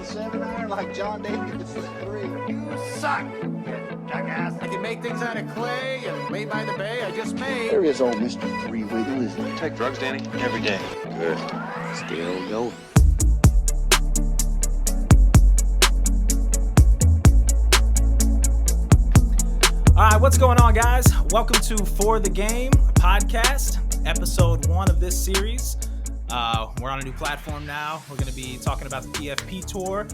7-iron like John Davis at 3. You suck, you jackass. I can make things out of clay and made by the bay I just made. There is old Mr. Three Wiggle, isn't there? You take drugs, Danny? Every day. Good. Still going. All right, what's going on, guys? Welcome to For the Game podcast, episode 1 of this series. We're on a new platform now. We're going to be talking about the PFP Tour.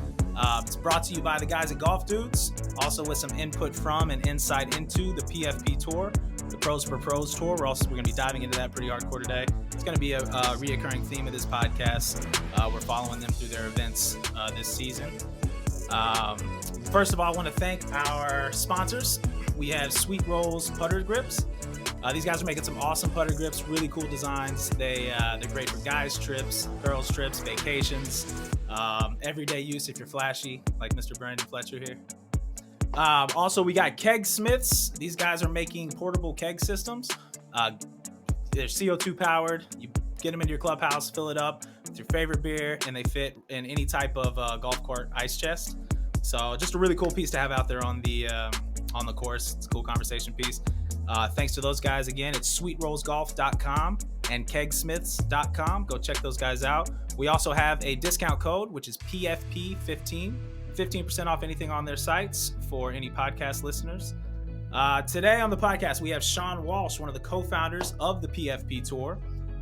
It's brought to you by the guys at GolfDoods, also with some input from and insight into the PFP Tour, the Pros Fore Pros Tour. We're going to be diving into that pretty hardcore today. It's going to be a reoccurring theme of this podcast. We're following them through their events this season. First of all, I want to thank our sponsors. We have Sweet Rolls putter grips. These guys are making some awesome putter grips, really cool designs. They're great for guys' trips, girls' trips, vacations, everyday use if you're flashy, like Mr. Brandon Fletcher here. Also, we got Keg Smiths. These guys are making portable keg systems. They're CO2 powered. You get them into your clubhouse, fill it up with your favorite beer, and they fit in any type of golf cart ice chest. So just a really cool piece to have out there on the course. It's a cool conversation piece. Thanks to those guys again. It's sweetrollsgolf.com and kegsmiths.com. Go check those guys out. We also have a discount code, which is PFP15. 15% off anything on their sites for any podcast listeners. Today on the podcast, we have Sean Walsh, one of the co-founders of the PFP Tour.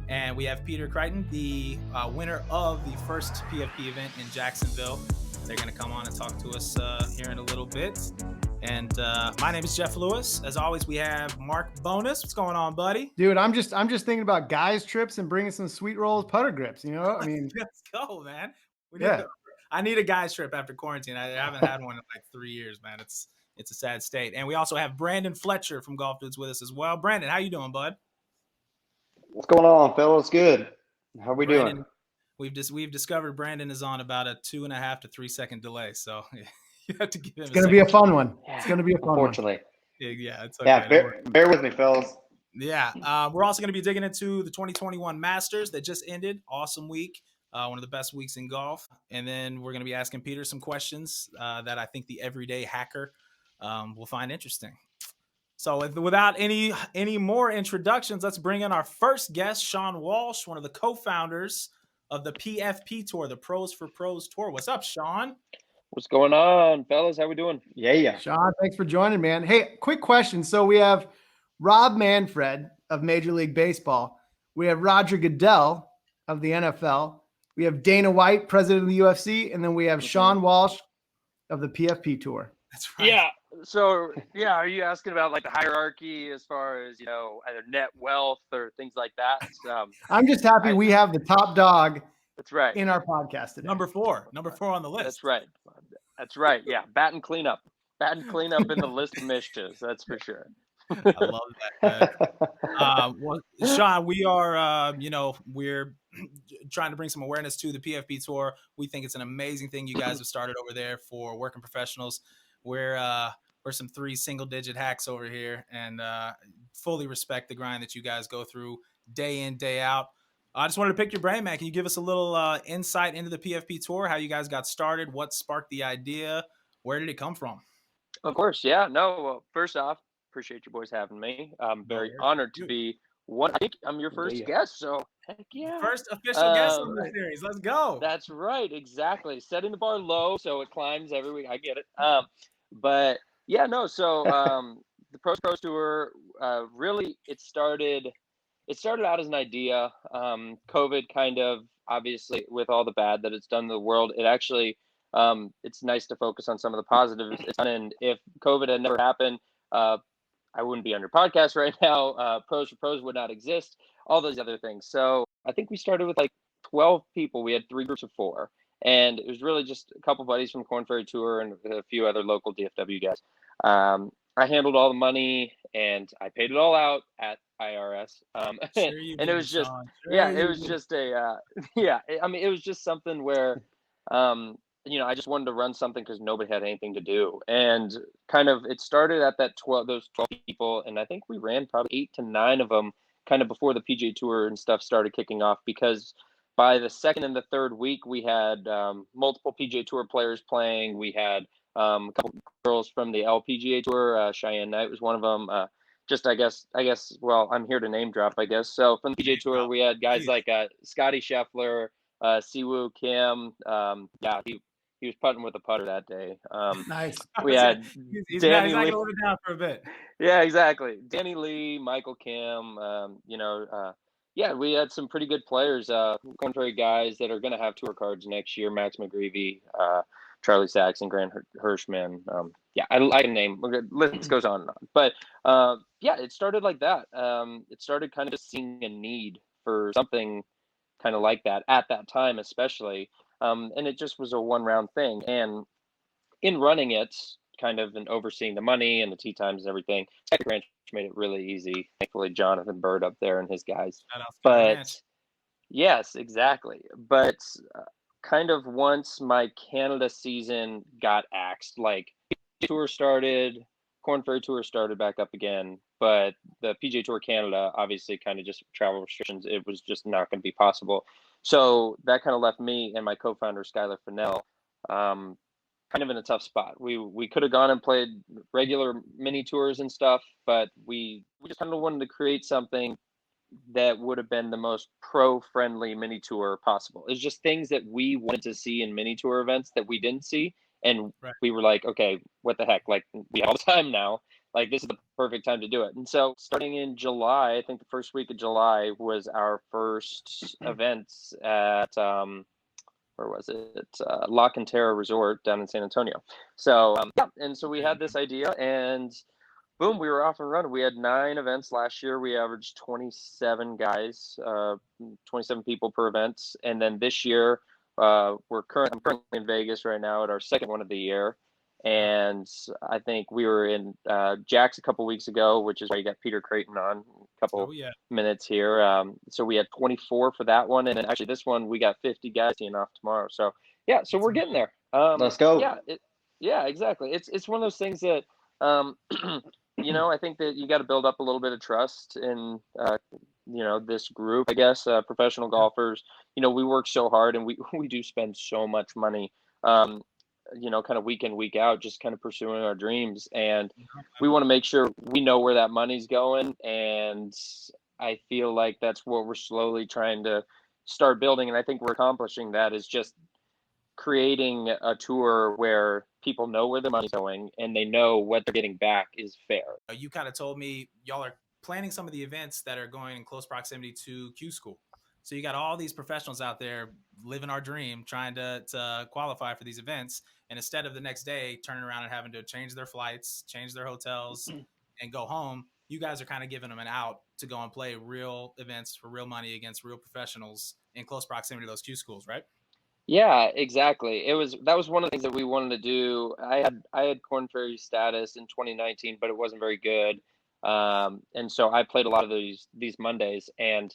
And we have Peter Creighton, the winner of the first PFP event in Jacksonville. They're going to come on and talk to us here in a little bit. And my name is Jeff Lewis. As always, we have Mark Bonus. What's going on, buddy? Dude, I'm just thinking about guys' trips and bringing some Sweet Rolls putter grips. You know, I mean, let's go, man. Yeah. I need a guys' trip after quarantine. I haven't had one in like 3 years, man. It's a sad state. And we also have Brandon Fletcher from GolfDoods with us as well. Brandon, how you doing, bud? What's going on, fellas? Good. How we doing? We've discovered Brandon is on about a 2.5 to 3 second delay, so you have to give him. It's going to be a fun one. It's going to be a fun Unfortunately. one. Yeah, it's okay. Yeah, bear with me, fellas. Yeah, we're also going to be digging into the 2021 Masters that just ended. Awesome week, one of the best weeks in golf. And then we're going to be asking Peter some questions that I think the everyday hacker will find interesting. So without any more introductions, let's bring in our first guest, Sean Walsh, one of the co-founders of the PFP Tour, the Pros Fore Pros Tour. What's up, Sean? What's going on, fellas? How we doing? Yeah. Sean, thanks for joining, man. Hey, quick question. So we have Rob Manfred of Major League Baseball. We have Roger Goodell of the NFL. We have Dana White, president of the UFC. And then we have Sean Walsh of the PFP Tour. That's right. Yeah. So, yeah, are you asking about like the hierarchy as far as, either net wealth or things like that? I'm just happy we have the top dog. That's right. In our podcast today. Number four on the list. That's right. Yeah. Bat and cleanup in the list of mischiefs. That's for sure. I love that. Well, Sean, we are, we're trying to bring some awareness to the PFP Tour. We think it's an amazing thing you guys have started over there for working professionals. We're some 3 single-digit hacks over here, and fully respect the grind that you guys go through day in, day out. I just wanted to pick your brain, man. Can you give us a little insight into the PFP Tour, how you guys got started, what sparked the idea, where did it come from? Of course, yeah. No, well, first off, appreciate you boys having me. I'm very honored to be one. I think I'm your first guest, so heck yeah. First official guest on the series. Let's go. That's right, exactly. Setting the bar low so it climbs every week. I get it. But yeah, no. So the Pros Fore Pros Tour, really, it started out as an idea. COVID kind of, obviously, with all the bad that it's done to the world, it actually, it's nice to focus on some of the positives it's done. And if COVID had never happened, I wouldn't be on your podcast right now. Pros Fore Pros would not exist. All those other things. So I think we started with like 12 people. We had 3 groups of 4. And it was really just a couple buddies from Korn Ferry Tour and a few other local DFW guys. I handled all the money and I paid it all out at IRS. And it was just, it was just it was just something where, I just wanted to run something because nobody had anything to do. And kind of, it started at those 12 people. And I think we ran probably 8 to 9 of them kind of before the PGA Tour and stuff started kicking off, because by the second and the third week, we had multiple PGA Tour players playing. We had a couple girls from the LPGA Tour. Cheyenne Knight was one of them. I guess. Well, I'm here to name drop, I guess. So from the PGA Tour, we had guys like Scotty Scheffler, Siwoo Kim. He was putting with a putter that day. Nice. We had he's Danny not Lee. gonna let it down for a bit. Yeah, exactly. Danny Lee, Michael Kim. We had some pretty good players, contrary guys that are going to have tour cards next year. Max McGreevy, Charlie Saxon, Grant Hirschman. I can name. List goes on and on. But it started like that. It started kind of just seeing a need for something kind of like that at that time, especially. And it just was a one-round thing. And in running it, kind of, and overseeing the money and the tee times and everything, Tech Ranch made it really easy. Thankfully, Jonathan Bird up there and his guys. But yes, exactly. But kind of once my Canada season got axed, like tour started, Corn Ferry Tour started back up again, but the PGA Tour Canada, obviously, kind of just travel restrictions, it was just not going to be possible. So that kind of left me and my co-founder Skylar Fennell kind of in a tough spot. We could have gone and played regular mini tours and stuff, but we just kind of wanted to create something that would have been the most pro-friendly mini tour possible. It's just things that we wanted to see in mini tour events that we didn't see, and we were like, okay, what the heck? Like, we have all the time now. Like, this is the perfect time to do it. And so starting in July, I think the first week of July was our first events at where was it? La Cantera Resort down in San Antonio. So and so we had this idea, and boom, we were off and running. We had 9 events last year. We averaged 27 guys, 27 people per event. And then this year, I'm currently in Vegas right now at our second one of the year. And I think we were in Jax a couple weeks ago, which is why you got Peter Creighton on a couple minutes here. So we had 24 for that one. And then actually this one, we got 50 guys teeing off tomorrow. So yeah, so we're getting there. Let's go. Yeah, exactly. It's one of those things that, I think that you got to build up a little bit of trust in, this group, I guess, professional golfers. We work so hard, and we do spend so much money, kind of week in, week out, just kind of pursuing our dreams. And we want to make sure we know where that money's going. And I feel like that's what we're slowly trying to start building. And I think we're accomplishing that, is just creating a tour where people know where their money's going and they know what they're getting back is fair. You kind of told me y'all are planning some of the events that are going in close proximity to Q School. So you got all these professionals out there living our dream, trying to qualify for these events. And instead of the next day turning around and having to change their flights, change their hotels, and go home, you guys are kind of giving them an out to go and play real events for real money against real professionals in close proximity to those Q schools, right? Yeah, exactly. That was one of the things that we wanted to do. I had Corn Ferry status in 2019, but it wasn't very good. And so I played a lot of these Mondays, and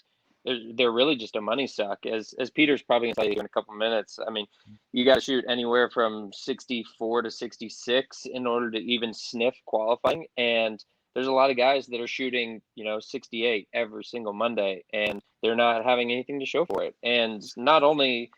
they're really just a money suck. As Peter's probably gonna tell you in a couple minutes. I mean, you got to shoot anywhere from 64 to 66 in order to even sniff qualifying. And there's a lot of guys that are shooting, 68 every single Monday, and they're not having anything to show for it. And not only,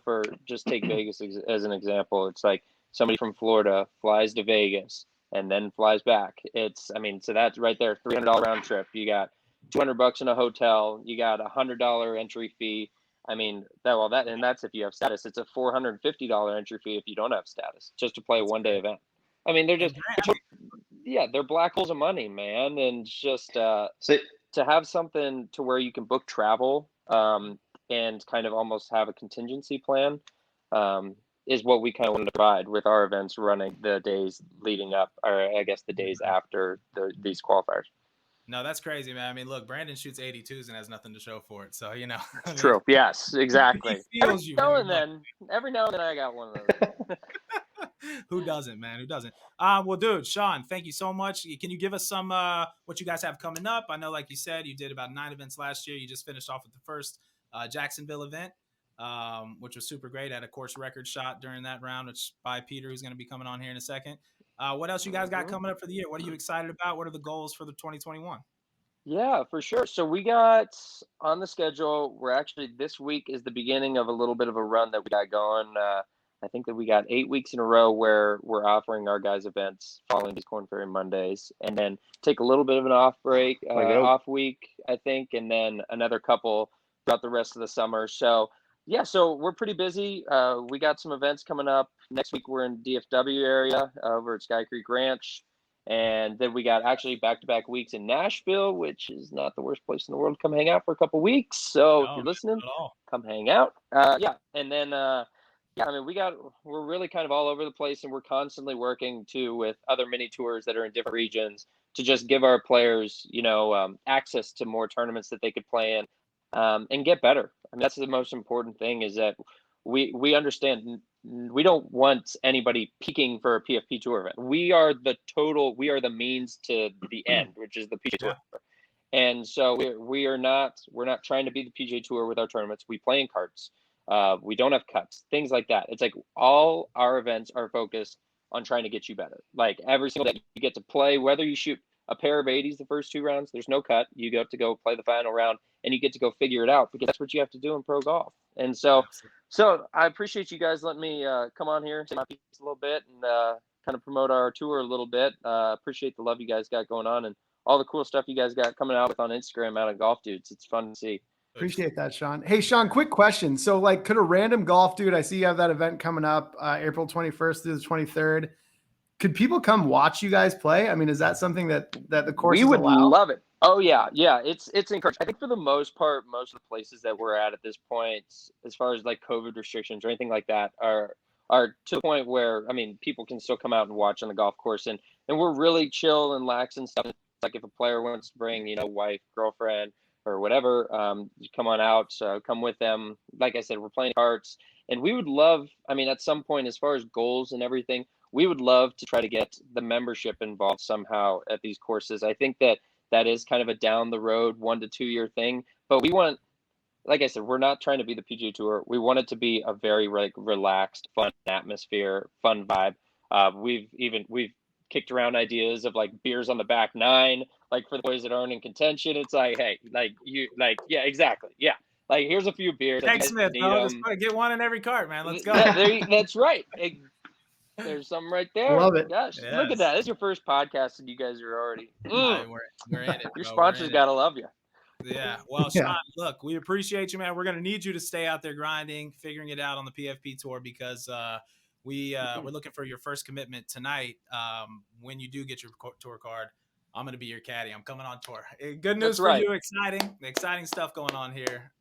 for just take Vegas as an example, it's like somebody from Florida flies to Vegas and then flies back. So that's right there, $300 round trip. You got $200 in a hotel. You got $100 entry fee. I mean, that's if you have status. It's a $450 entry fee if you don't have status, just to play a one-day event. I mean, they're black holes of money, man. And just to have something to where you can book travel, and kind of almost have a contingency plan, is what we kind of wanted to provide with our events running the days leading up, or I guess the days after these qualifiers. No, that's crazy, man. I mean, look, Brandon shoots 82s and has nothing to show for it. So, True. Yes, exactly. Every now and then I got one of those. Who doesn't, man? Who doesn't? Well, dude, Sean, thank you so much. Can you give us some what you guys have coming up? I know, like you said, you did about 9 events last year. You just finished off with the first Jacksonville event, which was super great. Had a course record shot during that round, which by Peter, who's going to be coming on here in a second. What else you guys got coming up for the year? What are you excited about? What are the goals for the 2021? Yeah, for sure. So we got on the schedule. We're actually this week is the beginning of a little bit of a run that we got going. I think that we got 8 weeks in a row where we're offering our guys events following these Corn Ferry Mondays, and then take a little bit of an off week, I think, and then another couple throughout the rest of the summer. So yeah, so we're pretty busy. We got some events coming up next week. We're in DFW area over at Sky Creek Ranch. And then we got actually back-to-back weeks in Nashville, which is not the worst place in the world to come hang out for a couple weeks. So if you're listening, come hang out. Yeah, and then yeah, I mean we're really kind of all over the place, and we're constantly working too with other mini tours that are in different regions to just give our players, access to more tournaments that they could play in, and get better. I mean that's the most important thing is that we understand. We don't want anybody peaking for a PFP Tour event. We are the means to the end, which is the PGA Tour. And so we're not trying to be the PGA Tour with our tournaments. We play in carts. We don't have cuts, things like that. It's like all our events are focused on trying to get you better. Like every single day you get to play, whether you shoot a pair of 80s the first 2 rounds, there's no cut. You get to go play the final round and you get to go figure it out because that's what you have to do in pro golf. And so I appreciate you guys letting me come on here, say my piece a little bit, and kind of promote our tour a little bit. Appreciate the love you guys got going on and all the cool stuff you guys got coming out with on Instagram out of GolfDoods. It's fun to see. Appreciate that, Sean. Hey, Sean, quick question. So, like, could a random golf dude, I see you have that event coming up April 21st through the 23rd. Could people come watch you guys play? I mean, is that something that the course we would allow? love it. Oh yeah, it's encouraged. I think for the most part, most of the places that we're at this point, as far as like COVID restrictions or anything like that, are to the point where I mean, people can still come out and watch on the golf course, and we're really chill and lax and stuff. It's like if a player wants to bring wife, girlfriend, or whatever, you come on out, come with them. Like I said, we're playing cards, and we would love. I mean, at some point, as far as goals and everything, we would love to try to get the membership involved somehow at these courses. I think that is kind of a down the road 1 to 2 year thing, but we want, like I said, we're not trying to be the PGA Tour. We want it to be a very relaxed, fun atmosphere, fun vibe. We've kicked around ideas of like beers on the back 9, like for the boys that aren't in contention. It's like, hey, yeah, exactly, yeah. Like here's a few beers. Hey Smith, just get one in every cart, man. Let's go. That's right. There's something right there. Love it. Gosh, yes. Look at that. This is your first podcast, and you guys are already. We're in it. Your sponsors gotta love you. Yeah. Well, Sean, look, we appreciate you, man. We're gonna need you to stay out there grinding, figuring it out on the PFP Tour because we're looking for your first commitment tonight. When you do get your tour card, I'm gonna be your caddy. I'm coming on tour. Good news for you. Exciting stuff going on here.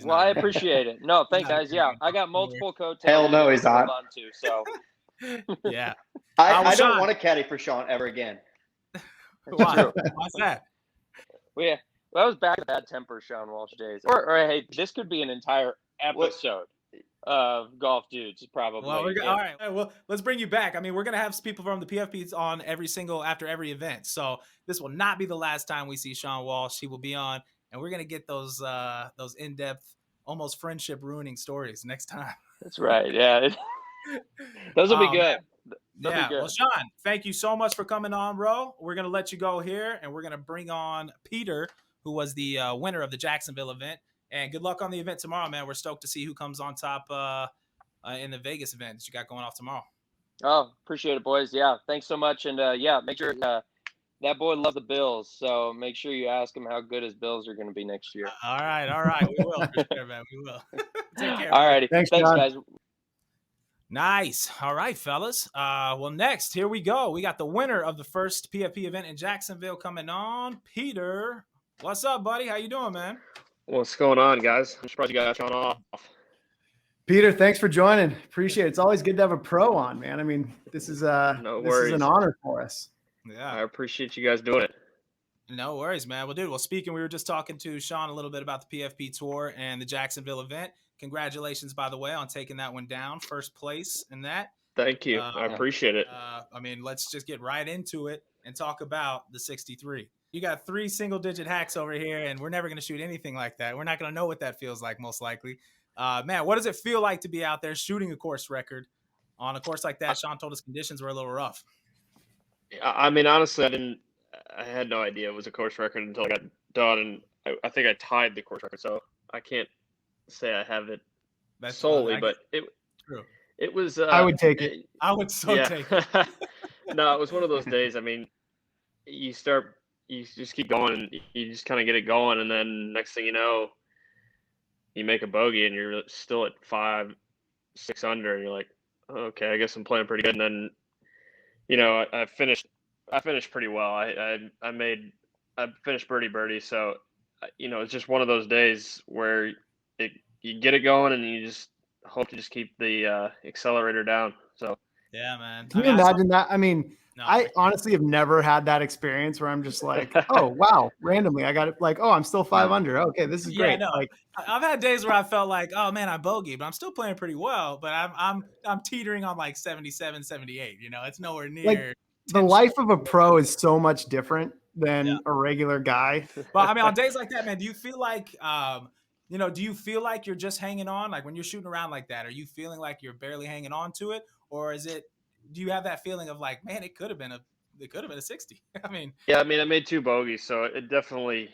I appreciate it. No, thanks, guys. Yeah, I got multiple coaches. Hell no, he's not. So. Yeah. I don't want to caddy for Sean ever again. Why? Why's that? Well, yeah, that was back in bad temper Sean Walsh days. Or hey, this could be an entire episode of GolfDoods, probably. Well, all right. Well, let's bring you back. I mean, we're gonna have people from the PFPs on after every event. So this will not be the last time we see Sean Walsh. He will be on, and we're gonna get those in-depth, almost friendship ruining stories next time. That's right. Yeah. Those will be good. Yeah. Well, Sean, thank you so much for coming on, bro. We're going to let you go here, and we're going to bring on Peter, who was the winner of the Jacksonville event. And good luck on the event tomorrow, man. We're stoked to see who comes on top in the Vegas event that you got going off tomorrow. Oh, appreciate it, boys. Yeah, thanks so much. And, make sure that boy loves the Bills, so make sure you ask him how good his Bills are going to be next year. All right. We will, for sure, man. We will. Take care. All righty. Thanks guys. Nice. All right, fellas. Well, next, here we go. We got the winner of the first PFP event in Jacksonville coming on. Peter, what's up, buddy? How you doing, man? What's going on, guys? I'm surprised you got Sean off. Peter, thanks for joining. Appreciate it. It's always good to have a pro on, man. I mean, this is an honor for us. Yeah, I appreciate you guys doing it. No worries, man. Well, dude, speaking, we were just talking to Sean a little bit about the PFP Tour and the Jacksonville event. Congratulations, by the way, on taking that one down. First place in that. Thank you. I appreciate it. I mean, let's just get right into it and talk about the 63. You got 3 single-digit hacks over here, and we're never going to shoot anything like that. We're not going to know what that feels like, most likely. Man, what does it feel like to be out there shooting a course record on a course like that? Sean told us conditions were a little rough. I mean, honestly, I had no idea it was a course record until I got done, and I think I tied the course record, so I can't say I have it solely, but true. it was. I would take it. I would take it. No, it was one of those days. I mean, you just keep going, and you just kind of get it going, and then next thing you know, you make a bogey, and you're still at 5, 6 under, and you're like, okay, I guess I'm playing pretty good. And then, I finished pretty well. I finished birdie. So, it's just one of those days where you get it going, and you just hope to just keep the accelerator down. So. Yeah, man. Can you imagine that? I mean, no, I honestly have never had that experience where I'm just like, oh, wow, randomly I got it. Like, oh, I'm still 5 under. Okay, this is great. No. Like, I've had days where I felt like, oh man, I bogeyed, but I'm still playing pretty well. But I'm teetering on like 77, 78. It's nowhere near. Like, the life of a pro is so much different than a regular guy. But I mean, on days like that, man, do you feel like do you feel like you're just hanging on? Like when you're shooting around like that, are you feeling like you're barely hanging on to it? Or do you have that feeling of like, man, it could have been a 60? I mean, I made 2 bogeys, so it definitely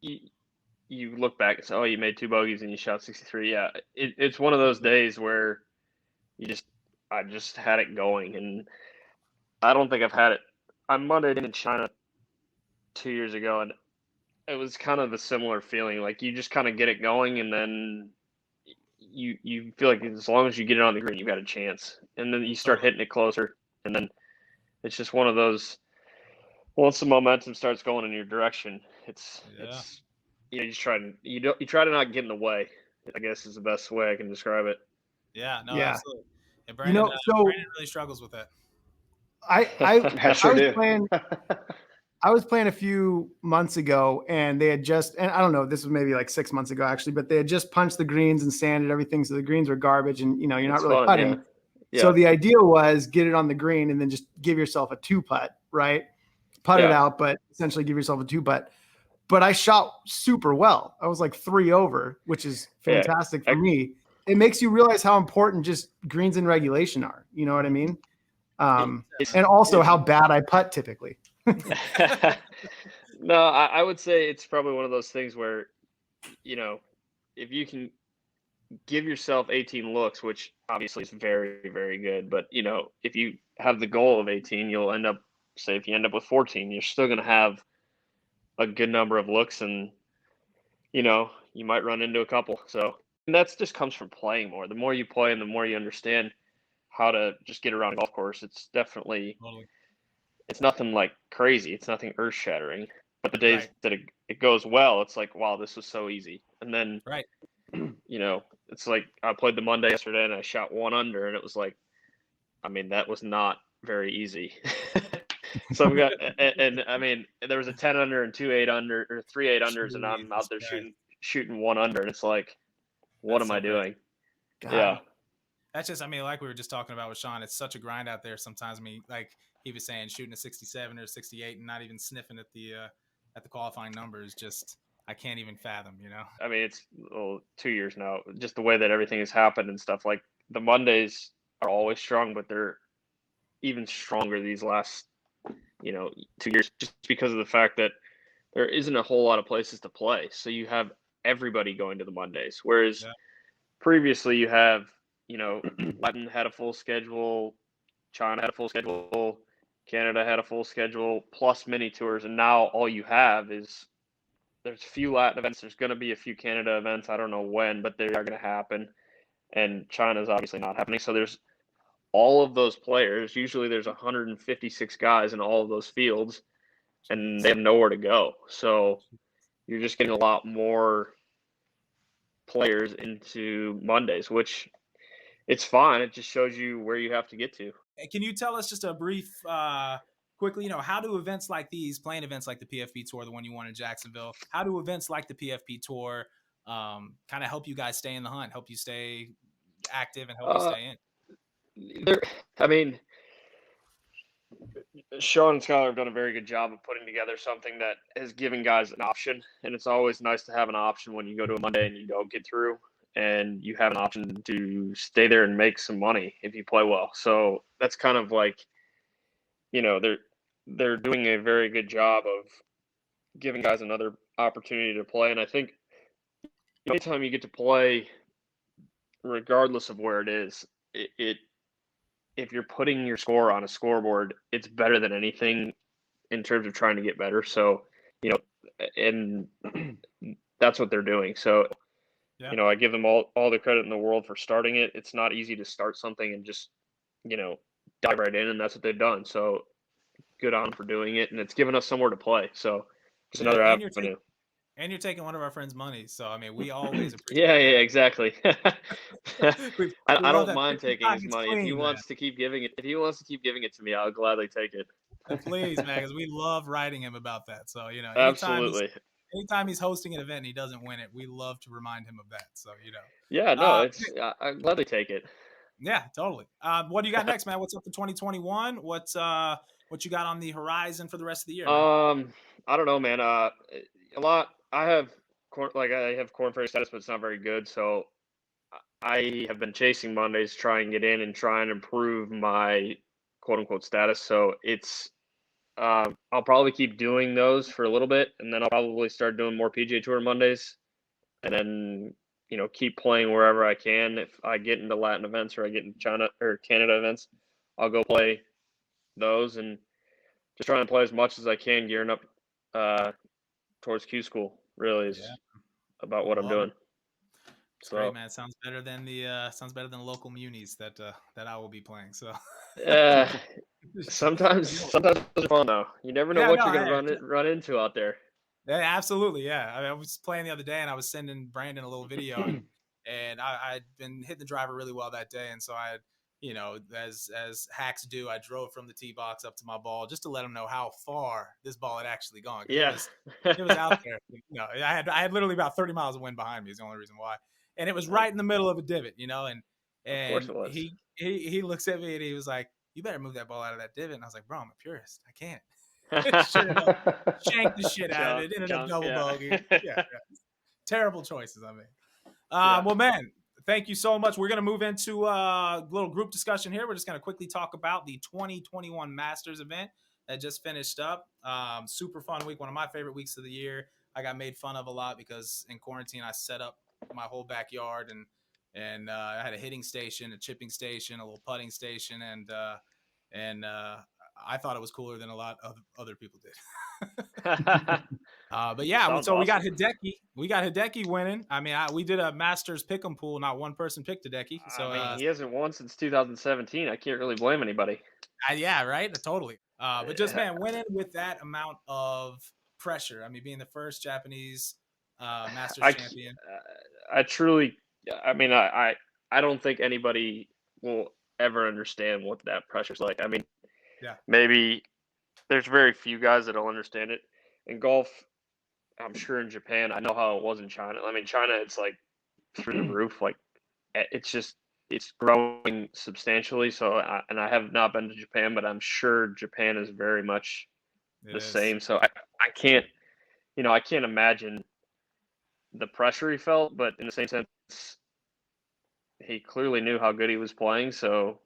you look back and say, oh, you made 2 bogeys and you shot 63. Yeah, it's one of those days where I just had it going, and I don't think I've had it. I Mondayed in China 2 years ago, and it was kind of a similar feeling. Like you just kind of get it going, and then you feel like as long as you get it on the green, you got a chance. And then you start hitting it closer, and then it's just one of those. Once the momentum starts going in your direction, it's you just try to not get in the way. I guess is the best way I can describe it. Yeah, no, absolutely. And Brandon, Brandon really struggles with that. I was playing a few months ago, and they had and I don't know, this was maybe like 6 months ago actually, but they had just punched the greens and sanded everything, so the greens were garbage, and you're not really putting. Yeah. So the idea was get it on the green and then just give yourself a 2-putt, right? Putt it out, but essentially give yourself a 2-putt. But I shot super well. I was like 3 over, which is fantastic for me. It makes you realize how important just greens in regulation are. You know what I mean? And also how bad I putt typically. No, I would say it's probably one of those things where, if you can give yourself 18 looks, which obviously is very, very good, but if you have the goal of 18, you'll end up, say if you end up with 14, you're still going to have a good number of looks, and you might run into a couple. So, and that's just comes from playing more. The more you play and the more you understand how to just get around a golf course, it's definitely it's nothing like crazy. It's nothing earth shattering. But the days that it goes well, it's like, wow, this was so easy. And then it's like I played the Monday yesterday and I shot 1 under, and it was like, I mean, that was not very easy. So I've got, and I mean, there was a 10 under and 2 8 under or 3 8 unders, and I'm out there shooting 1 under, and it's like, what am I doing? God. Yeah. That's just, I mean, like we were just talking about with Sean, it's such a grind out there sometimes. I mean, like he was saying, shooting a 67 or 68 and not even sniffing at the qualifying numbers, just I can't even fathom, I mean, it's 2 years now, just the way that everything has happened and stuff. Like the Mondays are always strong, but they're even stronger these last 2 years, just because of the fact that there isn't a whole lot of places to play. So you have everybody going to the Mondays, whereas previously you have, Latin had a full schedule, China had a full schedule, Canada had a full schedule, plus mini tours, and now all you have is there's a few Latin events. There's going to be a few Canada events. I don't know when, but they are going to happen, and China's obviously not happening. So there's all of those players. Usually there's 156 guys in all of those fields, and they have nowhere to go. So you're just getting a lot more players into Mondays, which it's fine. It just shows you where you have to get to. Can you tell us just a brief, quickly, how do events like these, playing events like the PFP Tour, the one you won in Jacksonville, how do events like the PFP Tour kind of help you guys stay in the hunt, help you stay active, and help you stay in? I mean, Sean and Skylar have done a very good job of putting together something that has given guys an option, and it's always nice to have an option when you go to a Monday and you don't get through, and you have an option to stay there and make some money if you play well. So that's kind of like, they're doing a very good job of giving guys another opportunity to play. And I think anytime you get to play, regardless of where it is, if you're putting your score on a scoreboard, it's better than anything in terms of trying to get better. So, and that's what they're doing. So, Yeah. I give them all the credit in the world for starting it. It's not easy to start something and just, dive right in, and that's what they've done. So good on them for doing it, and it's given us somewhere to play. So it's another and avenue. you're taking one of our friends' money, so I mean, we always appreciate. Yeah, that. exactly. I don't mind taking his money. If he clean, wants to keep giving it to me, I'll gladly take it. Please, man, because we love writing him about that. So Absolutely. anytime he's hosting an event and he doesn't win it, we love to remind him of that. So Yeah, no, I gladly take it. Yeah, totally. What do you got next, man? What's up for 2021? What you got on the horizon for the rest of the year? Man? I don't know, man. A lot. I have Corn Ferry status, but it's not very good. So I have been chasing Mondays, try and get in and try and improve my quote unquote status. So it's I'll probably keep doing those for a little bit, and then I'll probably start doing more PGA Tour Mondays, and then keep playing wherever I can. If I get into Latin events or I get into China or Canada events, I'll go play those and just try and play as much as I can, gearing up towards Q school. Really is about what I'm doing. It's great, man. Sounds better than the local munis that I will be playing. So sometimes it's fun though. You never know what you're gonna run into out there. Yeah, absolutely. Yeah. I was playing the other day and I was sending Brandon a little video and I'd been hitting the driver really well that day. And so I had, as hacks do, I drove from the tee box up to my ball just to let him know how far this ball had actually gone. Yeah. It was out there. I had literally about 30 miles of wind behind me is the only reason why. And it was right in the middle of a divot, and of course it was. He looks at me and he was like, "You better move that ball out of that divot." And I was like, "Bro, I'm a purist. I can't." Shank the shit out of it. Ended up double bogey. Yeah. Terrible choices I made. Well, man, thank you so much. We're going to move into a little group discussion here. We're just going to quickly talk about the 2021 Masters event that just finished up. Super fun week. One of my favorite weeks of the year. I got made fun of a lot because in quarantine I set up my whole backyard and I had a hitting station, a chipping station, a little putting station, and I thought it was cooler than a lot of other people did. But yeah, Sounds so awesome. we got Hideki. We got Hideki winning. I mean, we did a Masters pick'em pool. Not one person picked Hideki. So he hasn't won since 2017. I can't really blame anybody. Yeah, right. Totally. But just winning with that amount of pressure. I mean, being the first Japanese Masters champion. I don't think anybody will ever understand what that pressure's like. I mean, yeah, maybe there's very few guys that'll understand it. In golf, I'm sure in Japan, I know how it was in China. I mean, China, it's like through the roof. Like, it's growing substantially. So, I have not been to Japan, but I'm sure Japan is very much the same. So I can't imagine the pressure he felt, but in the same sense, he clearly knew how good he was playing. So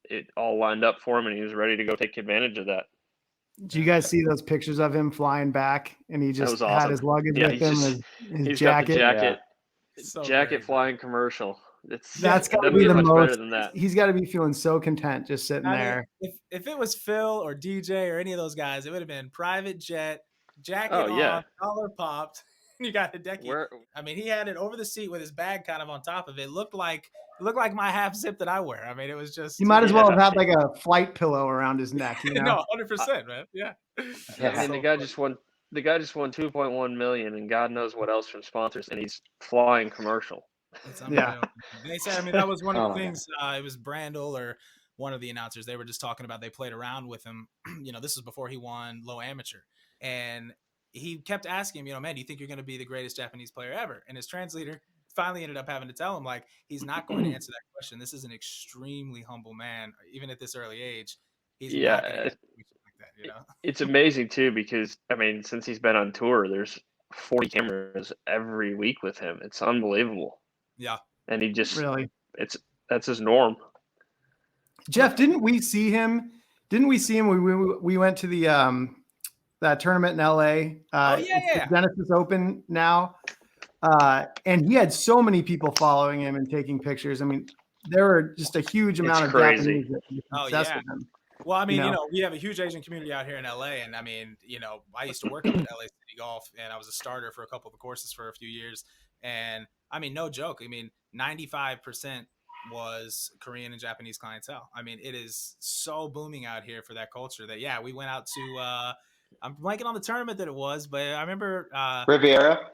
it all lined up for him and he was ready to go take advantage of that. Did you guys see those pictures of him flying back and he just awesome. had his luggage with him, his jacket? Got the jacket. Yeah. So jacket great. Flying commercial. That's got to be the much most better than that. He's got to be feeling so content just sitting there. Mean, if it was Phil or DJ or any of those guys, it would have been private jet, jacket on, collar popped. You got Hideki. I mean, he had it over the seat with his bag kind of on top of it. It looked like my half zip that I wear. I mean, it was just. He might as well have had like a flight pillow around his neck. No, 100%, man. Yeah. I mean, the guy just won 2.1 million, and God knows what else from sponsors, and he's flying commercial. Yeah. They said, I mean, that was one of the things. It was Brandel or one of the announcers. They were just talking about. They played around with him. This is before he won low amateur, and he kept asking him, man, do you think you're going to be the greatest Japanese player ever? And his translator finally ended up having to tell him, like, he's not going to answer that question. This is an extremely humble man, even at this early age. He's not going to answer a question like that, It's amazing too, because I mean, since he's been on tour, there's 40 cameras every week with him. It's unbelievable. Yeah. And he just really, that's his norm. Jeff, didn't we see him Didn't we see him? We went to the that tournament in LA. It's the Genesis Open now. And he had so many people following him and taking pictures. I mean, there were just a huge amount of crazy. Japanese that were obsessed with him. Well, I mean, we have a huge Asian community out here in LA, and I mean, I used to work up at LA City Golf, and I was a starter for a couple of the courses for a few years. And I mean, no joke. I mean, 95% was Korean and Japanese clientele. I mean, it is so booming out here for that culture that, we went out to, I'm blanking on the tournament that it was, but I remember Riviera.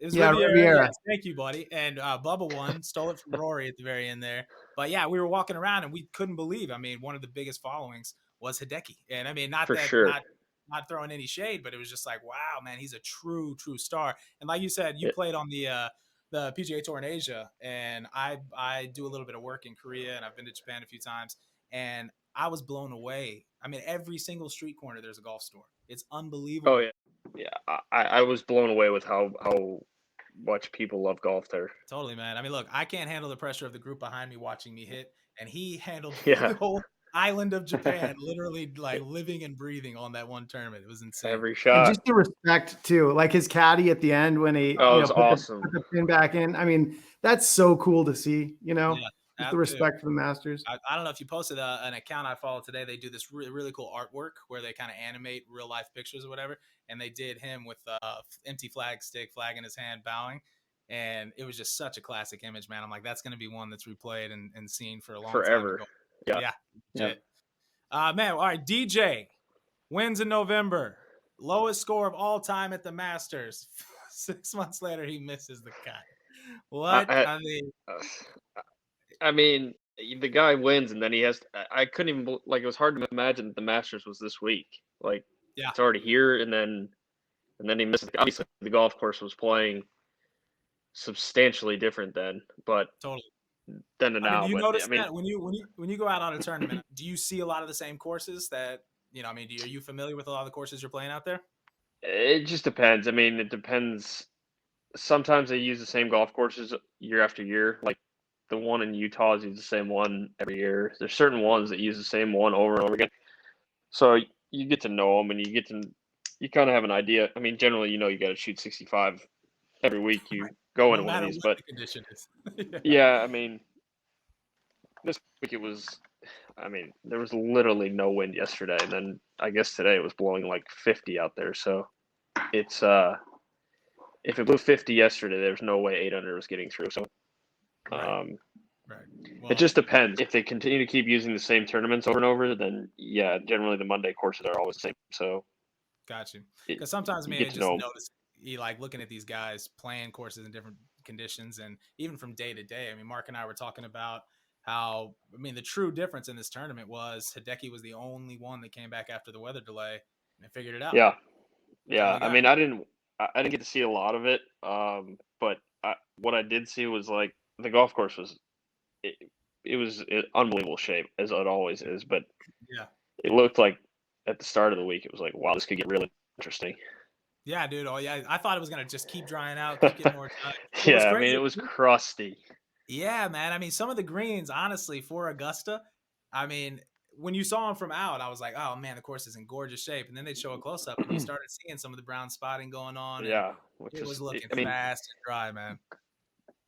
It was Riviera. Yes, thank you, buddy. And Bubba won, stole it from Rory at the very end there. But we were walking around and we couldn't believe. I mean, one of the biggest followings was Hideki. And I mean, not throwing any shade, but it was just like, wow, man, he's a true star. And like you said, you played on the PGA Tour in Asia, and I do a little bit of work in Korea, and I've been to Japan a few times, and I was blown away. I mean, every single street corner there's a golf store. It's unbelievable. Oh yeah. I was blown away with how much people love golf there. Totally, man. I mean, look, I can't handle the pressure of the group behind me watching me hit, and he handled the whole island of Japan, literally like living and breathing on that one tournament. It was insane. Every shot. And just the respect too, like his caddy at the end when he was awesome. Put the pin back in. I mean, that's so cool to see. Just the respect for the Masters. I don't know if you posted an account I followed today. They do this really, really cool artwork where they kind of animate real life pictures or whatever. And they did him with empty flag in his hand, bowing. And it was just such a classic image, man. I'm like, that's going to be one that's replayed and seen for a long forever. time. Yeah. Man, all right. DJ wins in November. Lowest score of all time at the Masters. 6 months later, he misses the cut. What? I mean, the guy wins, and then he has. I couldn't even it was hard to imagine that the Masters was this week. Like, it's already here, and then he misses. Obviously, the golf course was playing substantially different then, but totally. Then to now. Do you notice that when you go out on a tournament, do you see a lot of the same courses that are you familiar with a lot of the courses you're playing out there? It just depends. I mean, it depends. Sometimes they use the same golf courses year after year, like. The one in Utah is the same one every year. There's certain ones that use the same one over and over again. So you get to know them, and you kind of have an idea. I mean, generally, you got to shoot 65 every week. You go into one of these, but the condition is. I mean, this week there was literally no wind yesterday, and then I guess today it was blowing like 50 out there. So it's if it blew 50 yesterday, there's no way 8 under was getting through. So. Right. Well, it just depends. If they continue to keep using the same tournaments over and over, then generally the Monday courses are always the same. So, got you. Because sometimes, I just notice you like looking at these guys playing courses in different conditions, and even from day to day. I mean, Mark and I were talking about how the true difference in this tournament was Hideki was the only one that came back after the weather delay and figured it out. Yeah. I mean, I didn't get to see a lot of it, but what I did see was like. The golf course was in unbelievable shape, as it always is. But it looked like at the start of the week, it was like, wow, this could get really interesting. Yeah, dude. Oh, yeah. I thought it was going to just keep drying out, keep getting more time. It was crusty. Yeah, man. I mean, some of the greens, honestly, for Augusta, when you saw them from out, I was like, oh, man, the course is in gorgeous shape. And then they'd show a close-up, and you started seeing some of the brown spotting going on. Yeah. It was looking fast and dry, man.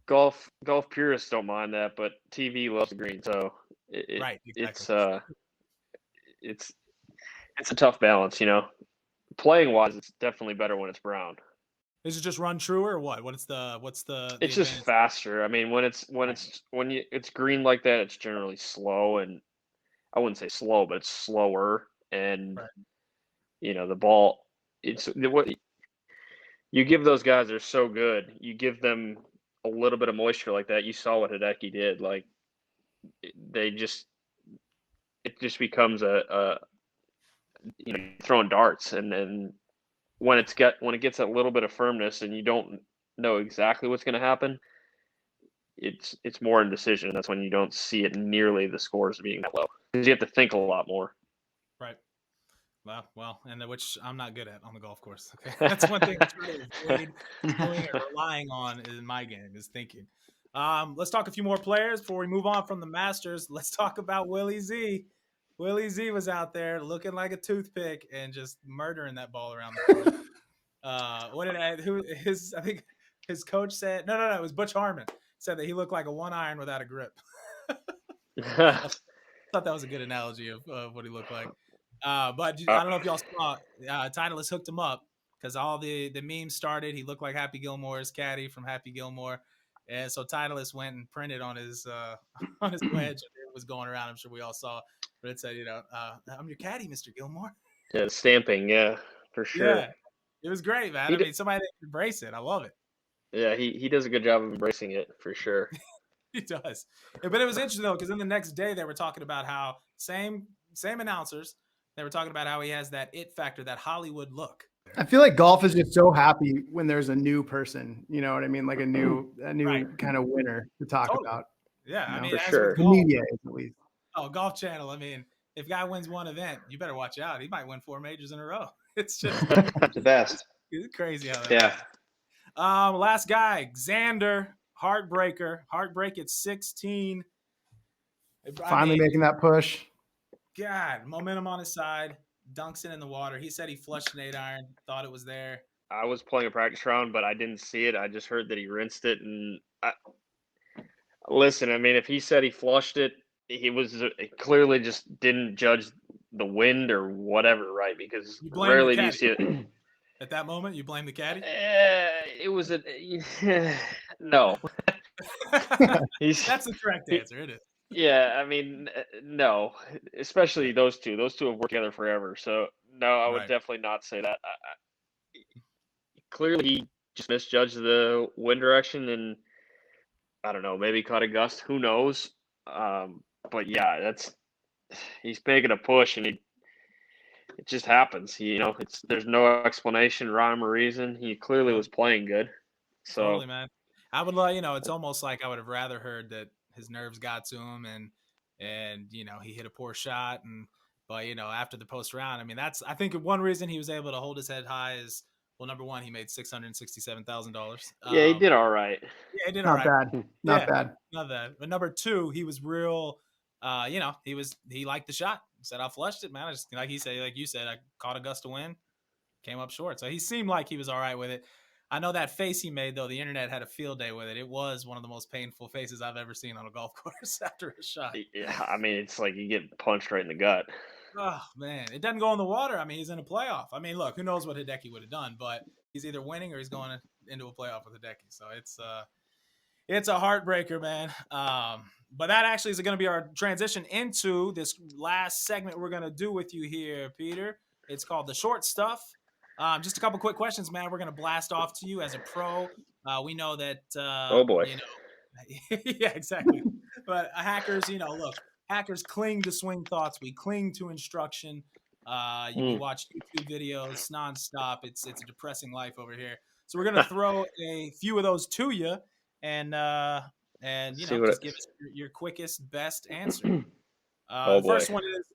Golf purists don't mind that, but TV loves the green, so exactly. It's a tough balance, Playing wise, it's definitely better when it's brown. Is it just run truer or what? What's the? It's just faster. I mean, when it's green like that, it's generally slow, and I wouldn't say slow, but it's slower, and the ball. It's what you give those guys. They're so good. You give them a little bit of moisture like that. You saw what Hideki did. Like it just becomes throwing darts, and then when it gets a little bit of firmness and you don't know exactly what's going to happen, it's more indecision. That's when you don't see it nearly the scores being that low, because you have to think a lot more. Right. Well, and which I'm not good at on the golf course. Okay, that's one thing that's really doing and relying on in my game is thinking. Let's talk a few more players before we move on from the Masters. Let's talk about Willie Z. Willie Z was out there looking like a toothpick and just murdering that ball around the corner. I think his coach said, no, it was Butch Harmon said that he looked like a 1-iron without a grip. I thought that was a good analogy of what he looked like. But I don't know if y'all saw, Titleist hooked him up because all the memes started. He looked like Happy Gilmore's caddy from Happy Gilmore. And so Titleist went and printed on his wedge. It was going around. I'm sure we all saw. But it said, I'm your caddy, Mr. Gilmore. Yeah, stamping, yeah, for sure. Yeah, it was great, man. I mean, somebody that can embrace it. I love it. Yeah, he does a good job of embracing it, for sure. He does. But it was interesting, though, because then the next day they were talking about how same announcers, they were talking about how he has that it factor, that Hollywood look. I feel like golf is just so happy when there's a new person, you know what I mean? Like a new Right. kind of winner to talk Totally. about. Yeah, I mean, for as sure. with The golf, media, at least. Golf Channel. I mean, if guy wins one event, you better watch out. He might win 4 majors in a row. It's just The best. it's crazy how that Yeah. Last guy, Xander, heartbreaker. Heartbreak at 16. Finally making that push. God, momentum on his side. Dunks it in the water. He said he flushed an 8-iron, thought it was there. I was playing a practice round, but I didn't see it. I just heard that he rinsed it. And listen, I mean, if he said he flushed it, he was clearly just didn't judge the wind or whatever, right? Because You blame the rarely do you caddy. see it. At that moment, you blame the caddy? It was no. That's the correct answer. It is. Yeah, I mean, no, especially those two. Those two have worked together forever. So, no, I would Right. definitely not say that. Clearly, he just misjudged the wind direction and, I don't know, maybe caught a gust. Who knows? But, yeah, he's making a push, and it just happens. There's no explanation, rhyme, or reason. He clearly was playing good. So, Totally, man. I would like, it's almost like I would have rather heard that his nerves got to him and he hit a poor shot but after the post round, I mean, I think one reason he was able to hold his head high is, well, number one, he made $667,000. yeah, he did all right. Yeah, he did all Not right. bad. Not bad. Not bad. But number two, he was real. He liked the shot. He said, I flushed it, man. I just, like you said, I caught a gust of wind, came up short. So he seemed like he was all right with it. I know that face he made, though, the internet had a field day with it. It was one of the most painful faces I've ever seen on a golf course after a shot. Yeah, I mean, it's like you get punched right in the gut. Oh, man. It doesn't go in the water. I mean, he's in a playoff. I mean, look, who knows what Hideki would have done, but he's either winning or he's going into a playoff with Hideki. So it's a heartbreaker, man. But that actually is going to be our transition into this last segment we're going to do with you here, Peter. It's called The Short Stuff. Just a couple quick questions, man. We're going to blast off to you as a pro. We know that oh boy. Yeah, exactly. But hackers, look, hackers cling to swing thoughts. We cling to instruction. You can watch YouTube videos nonstop. It's a depressing life over here. So we're going to throw a few of those to you and just give us your quickest, best answer. Oh the boy. First one is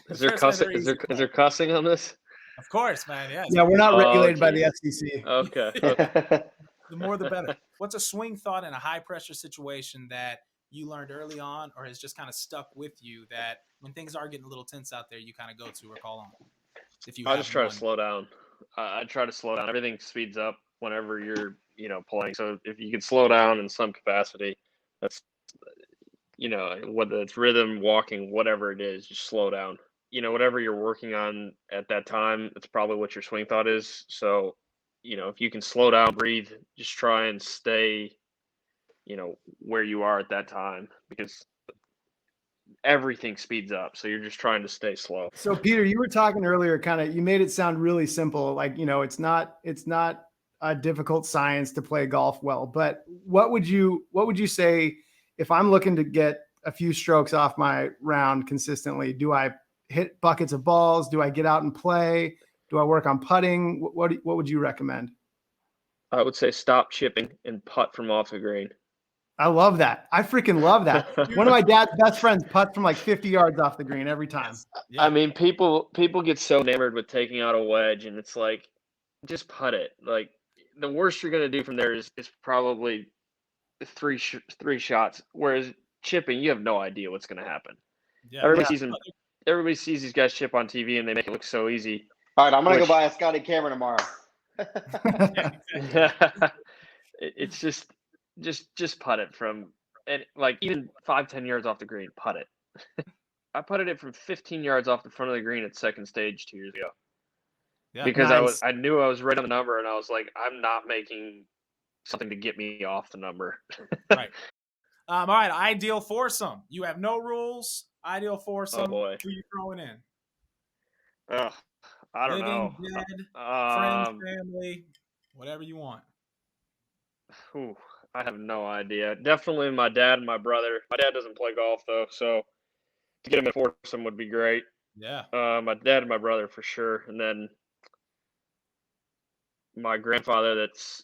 Is there cussing? Is there cussing on this? Of course, man. Yeah. Yeah, we're not regulated by the FCC. Okay. The more, the better. What's a swing thought in a high pressure situation that you learned early on, or has just kind of stuck with you that when things are getting a little tense out there, you kind of go to or call on? I just try to slow down. I try to slow down. Everything speeds up whenever you're, playing. So if you can slow down in some capacity, that's, whether it's rhythm, walking, whatever it is, just slow down. Whatever you're working on at that time, it's probably what your swing thought is. So, if you can slow down, breathe, just try and stay, where you are at that time, because everything speeds up. So you're just trying to stay slow. So Peter, you were talking earlier, you made it sound really simple. Like, it's not a difficult science to play golf well, but what would you say if I'm looking to get a few strokes off my round consistently? Do I hit buckets of balls? Do I get out and play? Do I work on putting? What would you recommend? I would say stop chipping and putt from off the green. I love that. I freaking love that. One of my dad's best friends putts from like 50 yards off the green every time. Yeah. I mean, people get so enamored with taking out a wedge, and it's like, just putt it. Like, the worst you're going to do from there is probably three shots. Whereas chipping, you have no idea what's going to happen. Yeah. Everybody sees him. everybody sees these guys chip on TV and they make it look so easy. All right, I'm gonna go buy a Scotty camera tomorrow. It's just putt it from, and like even 5-10 yards off the green, putt it. I putted it from 15 yards off the front of the green at second stage 2 years ago. Yeah, Because I knew I was right on the number, and I was like, I'm not making something to get me off the number. Right. All right, ideal foursome. You have no rules. Ideal foursome. Oh boy. Who you throwing in? Ugh, I don't know. Living, dead, friends, family, whatever you want. I have no idea. Definitely my dad and my brother. My dad doesn't play golf though, so to get him in foursome would be great. Yeah. My dad and my brother for sure, and then my grandfather that's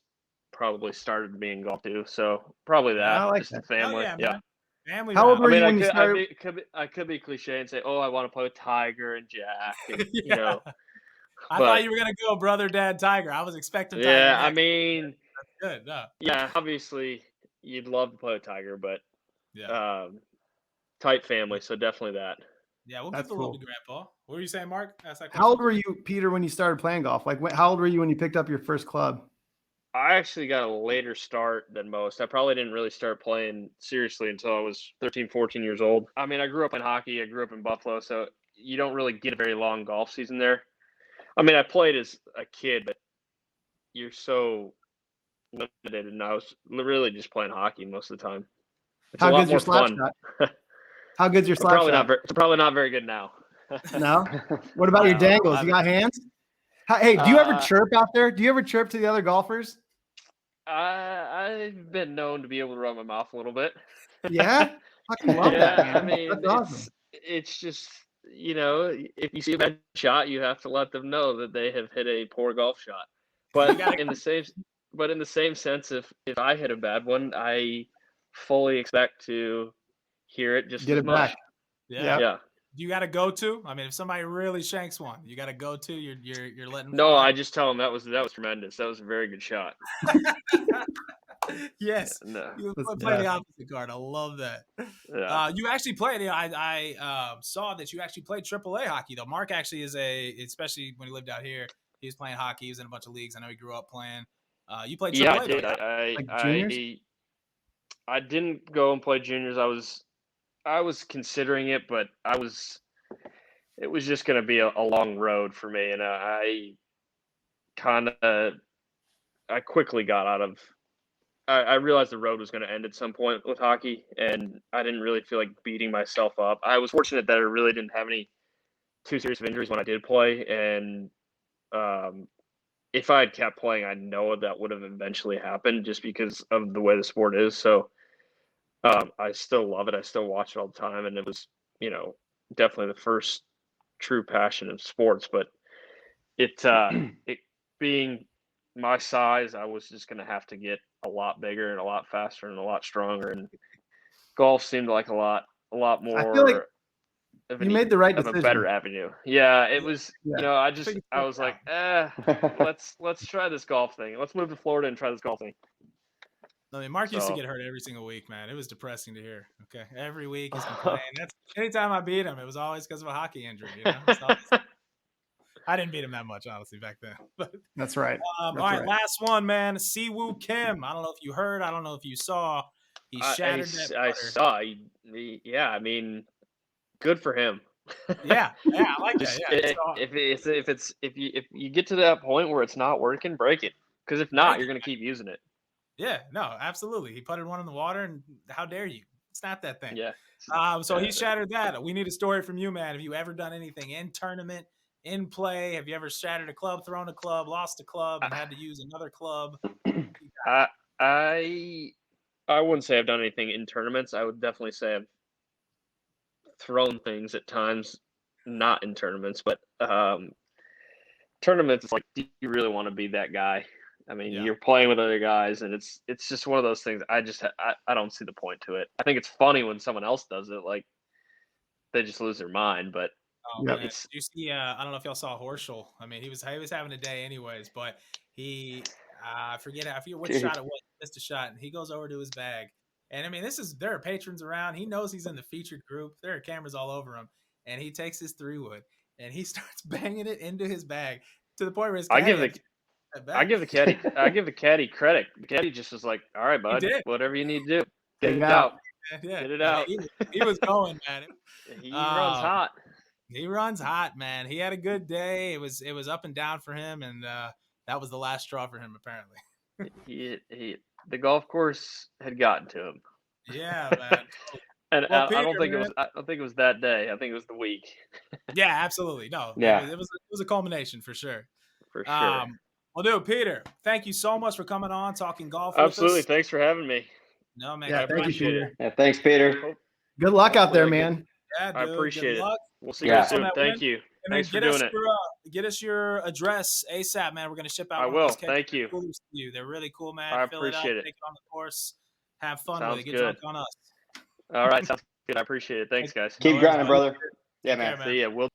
probably started me in golf too. So probably that. I like just that. the family. Yeah, Yeah. man. Family. How old round. were I mean, you when you started? I could be cliche and say, "Oh, I want to play with Tiger and Jack," and, Yeah. you know. I but- thought you were gonna go brother, dad, Tiger. I was expecting Tiger. Yeah, I next. mean, That's good. No. yeah, obviously you'd love to play with Tiger, but Yeah. tight family, so definitely that. Yeah, we'll That's give the love cool. to Grandpa. What were you saying, Mark? Ask that How old question. were you, Peter, when you started playing golf? Like, how old were you when you picked up your first club? I actually got a later start than most. I probably didn't really start playing seriously until I was 13, 14 years old. I mean, I grew up in hockey. I grew up in Buffalo, so you don't really get a very long golf season there. I mean, I played as a kid, but you're so limited, and I was really just playing hockey most of the time. It's a How lot good's your more slap fun. shot? How good's your slap shot? Probably not very good now. No? What about your No, dangles? You got hands? Hey, do you ever Uh, chirp out there? Do you ever chirp to the other golfers? I've been known to be able to run my mouth a little bit. Yeah? Fucking love that, Yeah, man. I mean, That's awesome. it's just, you know, if you see a bad shot, you have to let them know that they have hit a poor golf shot. But in the same sense, if I hit a bad one, I fully expect to hear it just Get as it much. back. Yeah. Yeah. You got to go to. I mean, if somebody really shanks one, you got to go to. You're letting. No, fly. I just tell them that was tremendous. That was a very good shot. Yes. No. You That's play the bad. opposite card. I love that. Yeah. You actually played. I saw that you actually played AAA hockey though. Mark actually is especially when he lived out here. He was playing hockey. He was in a bunch of leagues. I know he grew up playing. You played AAA. Yeah, I though, did. yeah? Like juniors? I didn't go and play juniors. I was considering it, but it was just going to be a long road for me, and I quickly got out of. I realized the road was going to end at some point with hockey, and I didn't really feel like beating myself up. I was fortunate that I really didn't have any too serious of injuries when I did play, and if I had kept playing, I know that would have eventually happened just because of the way the sport is. So I still love it. I still watch it all the time, and it was, you know, definitely the first true passion of sports. But it being my size, I was just going to have to get a lot bigger and a lot faster and a lot stronger. And golf seemed like a lot more. I feel like of you made the right of decision. a better avenue. Yeah, it was. Yeah. You know, I was like, let's try this golf thing. Let's move to Florida and try this golf thing. I mean, Mark used to So- get hurt every single week, man. It was depressing to hear. Okay, every week he's complaining. That's anytime I beat him, it was always because of a hockey injury. You know, I didn't beat him that much, honestly, back then. But That's right. all That's right, right. last one, man. Siwoo Kim. I don't know if you heard. I don't know if you saw. He shattered that I putter. saw. Yeah, I mean, good for him. Yeah, I like that. Just, Yeah, if you get to that point where it's not working, break it. Because if not, you're going to keep using it. yeah, no, absolutely. He putted one in the water, and how dare you? Snap that thing. Yeah. So he shattered that. We need a story from you, man. Have you ever done anything in tournament, in play? Have you ever shattered a club, thrown a club, lost a club, and had to use another club? I wouldn't say I've done anything in tournaments. I would definitely say I've thrown things at times, not in tournaments, but tournaments. It's like, do you really want to be that guy? I mean, Yeah. you're playing with other guys, and it's just one of those things. I don't see the point to it. I think it's funny when someone else does it, like they just lose their mind. But Oh, Yep. man. Did you see? I don't know if y'all saw Horschel. I mean, he was having a day anyways, but he I forget what Dude. shot it was. He missed a shot, and he goes over to his bag. And I mean, there are patrons around. He knows he's in the featured group. There are cameras all over him, and he takes his 3-wood and he starts banging it into his bag to the point where his I caddy give the caddy credit. The caddy just was like, "All right, bud, whatever you need to do, get it out, get it out." He was going, man. He runs hot. He runs hot, man. He had a good day. It was up and down for him, and that was the last straw for him, apparently. The golf course had gotten to him. Yeah, man. And Well, I don't think it was that day. I think it was the week. Yeah, absolutely. No, Yeah. it was a culmination for sure. For sure. Well, dude, Peter, thank you so much for coming on, talking golf. Absolutely. With us. Thanks for having me. No, man. Yeah, I thank you, appreciate Peter. it. Yeah, thanks, Peter. Good luck out there, man. Yeah, dude, I appreciate good it. luck. We'll see you guys soon. that Thank win. you. And Thanks for then doing it. Get us your address ASAP, man. We're gonna ship out. I one will. of those Thank you. coolers to you. They're really cool, man. I Fill appreciate it. it. Take it on the course. Have fun Sounds with it. Get good. drunk on us. All right. Sounds good. I appreciate it. Thanks, guys. Keep grinding, brother. Yeah, Take care, man. See ya. We'll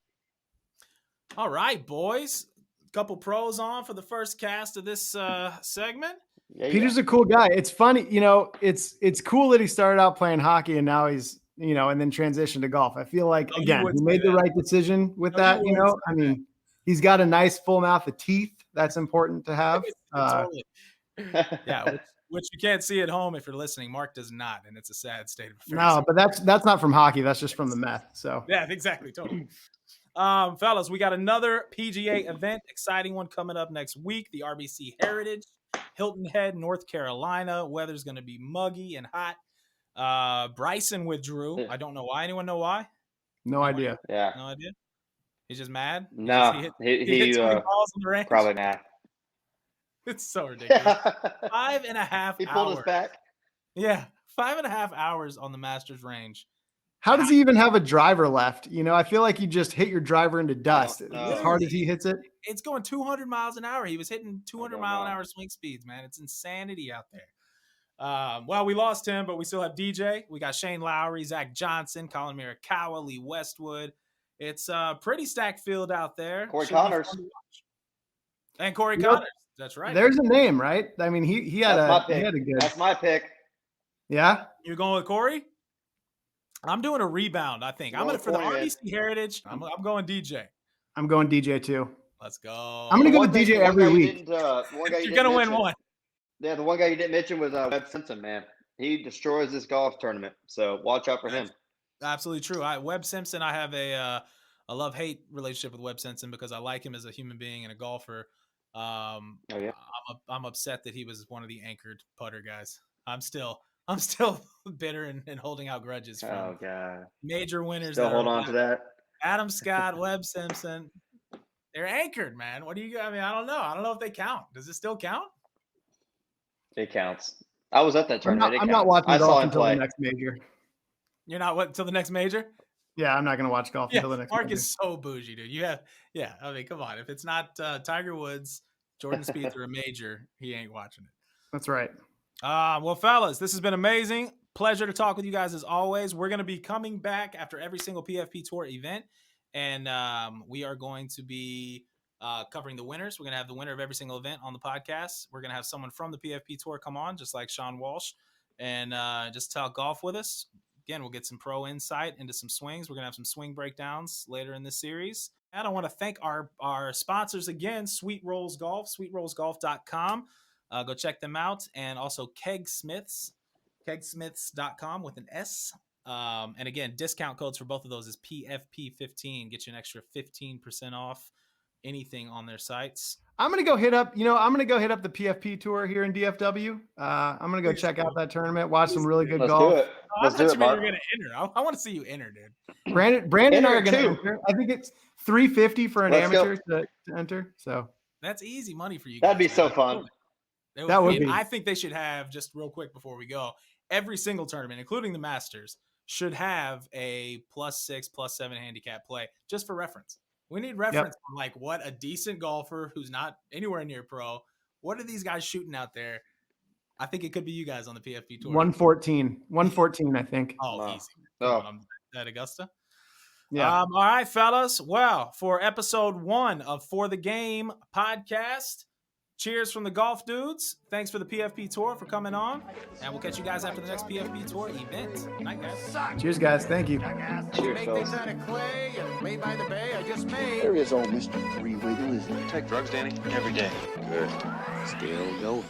All right, boys. Couple pros on for the first cast of this segment. Yeah, Peter's a cool guy. It's funny, it's cool that he started out playing hockey and now he's, and then transitioned to golf. I feel like, Oh, again, you would he say made the that. right decision with Oh, that, you would say I mean, he's got a nice full mouth of teeth. That's important to have. Totally. Yeah, which you can't see at home if you're listening. Mark does not, and it's a sad state of affairs. No, but that's not from hockey. That's just from the meth. So Yeah, exactly. Totally. Fellas, we got another PGA event, exciting one coming up next week. The RBC Heritage, Hilton Head, North Carolina. Weather's going to be muggy and hot. Bryson withdrew. I don't know why. Anyone know why? no idea. Yeah. No idea. He's just mad. No, he hit too many balls on the range. probably not. It's so ridiculous. 5.5 He hours. pulled us back. Yeah, 5.5 hours on the Masters range. How does he even have a driver left? I feel like you just hit your driver into dust No. as hard as he hits it. It's going 200 miles an hour. He was hitting 200 don't mile an know. hour swing speeds, man. It's insanity out there. Well, we lost him, but we still have DJ. We got Shane Lowry, Zach Johnson, Colin Morikawa, Lee Westwood. It's a pretty stacked field out there. Corey Should be Connors. fun to watch. And Corey You know, Connors. That's right. There's a name, right? I mean, he had That's my a pick. he had a good. That's my pick. Yeah. You're going with Corey? I'm doing a rebound, I think. I'm Going going for the Corey, man. RBC Heritage. I'm going DJ. I'm going DJ too. Let's go. I'm gonna go One with thing- DJ one every guy you week. didn't, one guy you You're didn't going to win mention- one. Yeah, the one guy you didn't mention was Webb Simpson, man. He destroys this golf tournament, so watch out for him. Absolutely true. Webb Simpson, I have a love-hate relationship with Webb Simpson because I like him as a human being and a golfer. Yeah. I'm upset that he was one of the anchored putter guys. I'm still bitter and holding out grudges from Oh god. major winners. Still that hold are on to that. Adam Scott, Webb Simpson. They're anchored, man. What do you? I mean, I don't know. I don't know if they count. Does it still count? It counts. I was at that I'm tournament. not, It I'm not counts. watching I saw golf him until play. the next major. You're not until the next major? Yeah, I'm not gonna watch golf Yeah, until the next Mark major. is so bougie, dude. I mean, come on. If it's not Tiger Woods, Jordan Spieth, or a major, he ain't watching it. That's right. Well, fellas, this has been amazing. Pleasure to talk with you guys as always. We're going to be coming back after every single PFP Tour event, and we are going to be covering the winners. We're going to have the winner of every single event on the podcast. We're going to have someone from the PFP Tour come on, just like Sean Walsh, and just talk golf with us. Again, we'll get some pro insight into some swings. We're going to have some swing breakdowns later in this series. And I want to thank our sponsors again, Sweet Rolls Golf, sweetrollsgolf.com. Go check them out. And also Kegsmiths, kegsmiths.com with an S. And again, discount codes for both of those is PFP15. Get you an extra 15% off anything on their sites. I'm gonna go hit up. I'm gonna go hit up the PFP Tour here in DFW. I'm gonna go check out that tournament, watch some really good Let's golf. do it. Let's do I'm it, not sure Mark. you're going to enter. I want to see you enter, dude. Brandon and I are Enter gonna too. enter. I think it's $350 for an Let's go. amateur to enter. So That's easy money for you. That'd be guys, so man. fun. That would be. I think they should have, just real quick before we go, every single tournament, including the Masters, should have a +6, +7 handicap play, just for reference. We need reference on like what a decent golfer who's not anywhere near pro, what are these guys shooting out there? I think it could be you guys on the PFP Tour. 114, I think. Oh, Wow. easy. Oh. At Augusta. Yeah. All right, fellas. Well, for episode 1 of For the Game podcast, cheers from the Golf Dudes. Thanks for the PFP Tour for coming on. And we'll catch you guys after the next PFP Tour event. Good night, guys. Cheers, guys. Thank you. Cheers, Make fellas. things out of clay and lay by the bay. I just made. There is old Mr. Three Wiggle, isn't it? Take drugs, Danny? Every day. Good. Still going.